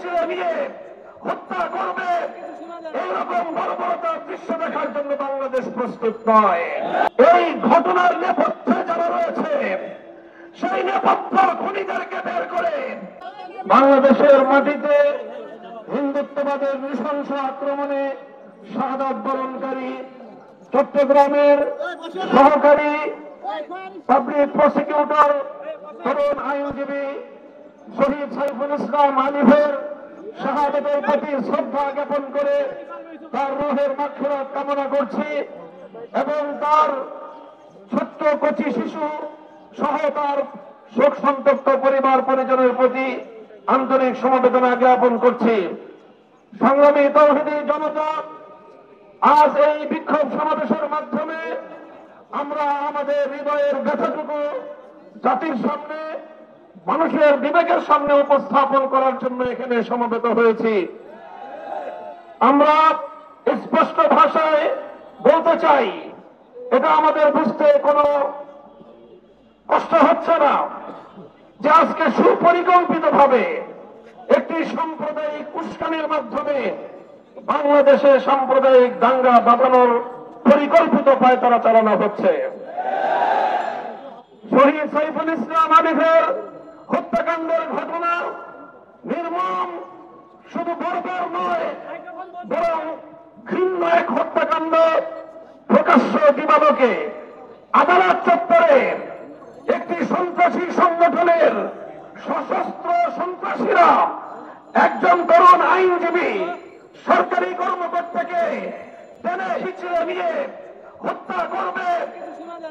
মিছিলে নিয়ে হত্যা করবে, এইরকম বর্বরতার দৃশ্য দেখার জন্য বাংলাদেশ প্রস্তুত নয়। এই ঘটনার নেপথ্যে যারা রয়েছে সেই নেপথ্য খুনিদেরকে বের করে বাংলাদেশের মাটিতে হিন্দুত্ববাদের নৃশংস আক্রমণে শাহাদাত বরণকারী চট্টগ্রামের সহকারী পাবলিক প্রসিকিউটর তরুণ আইনজীবী শহীদ সাইফুল ইসলাম আলিফের শাহাদাতের প্রতি শ্রদ্ধা জ্ঞাপন করে তার রূহের মাগফিরাত কামনা করছি এবং তার ছোট্ট কচি শিশু সহ তার শোক সন্তপ্ত পরিবার পরিজনের প্রতি আন্তরিক সমবেদনা জ্ঞাপন করছি। সংগ্রামী তৌহিদি জনতা, আজ এই বিক্ষোভ সমাবেশের মাধ্যমে আমরা আমাদের হৃদয়ের ব্যথাটুকু জাতির সামনে, মানুষের বিবেকের সামনে উপস্থাপন করার জন্য এখানে সমবেত হয়েছি। আমরা স্পষ্ট ভাষায় বলতে চাই, এটা আমাদের বুঝতে কোনো কষ্ট হচ্ছে না যে আজকে সুপরিকল্পিতভাবে একটি সাম্প্রদায়িক উস্কানির মাধ্যমে বাংলাদেশে সাম্প্রদায়িক দাঙ্গা বাঁধানোর পরিকল্পিত পায়তারা চালানো হচ্ছে। শহীদ সাইফুল ইসলাম আলিফের হত্যাকাণ্ডের ঘটনা নির্মম, শুধু বর্বর নয় বরং ঘৃণ্য এক হত্যাকাণ্ড। প্রকাশ্য দিবালোকে আদালত চত্বরে একটি সন্ত্রাসী সংগঠনের সশস্ত্র সন্ত্রাসীরা একজন তরুণ আইনজীবী সরকারি কর্মকর্তাকে টেনে হিচড়ে নিয়ে হত্যা করবে,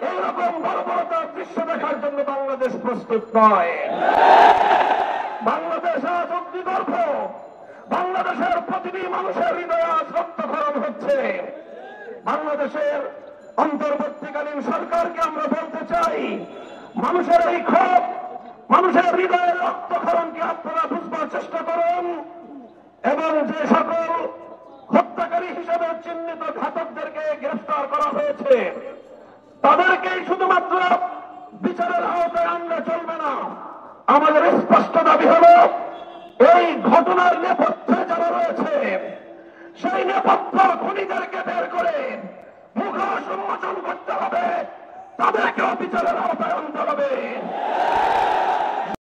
এইরকম বর্বরতার দৃশ্য দেখার জন্য বাংলাদেশ প্রস্তুত নয়। বাংলাদেশ আজ অগ্নিগর্ভ, বাংলাদেশের প্রতিটি মানুষের হৃদয়ে আজ রক্তক্ষরণ হচ্ছে। বাংলাদেশের অন্তর্বর্তীকালীন সরকারকে আমরা বলতে চাই, মানুষের এই ক্ষোভ, মানুষের হৃদয়ের রক্তক্ষরণকে আপনারা বুঝবার চেষ্টা করুন এবং যে সকল হত্যাকারী হিসেবে চিহ্নিত ঘাতকদেরকে গ্রেফতার করা হয়েছে তাদেরকেই শুধুমাত্র বিচারের আওতায় আনলে চলবে না। আমাদের স্পষ্ট দাবি হল, এই ঘটনার নেপথ্যে যারা রয়েছে সেই নেপথ্য খুনিদেরকে বের করে মুখোশ উন্মোচন করতে হবে, তাদেরকেও বিচারের আওতায় আনতে হবে।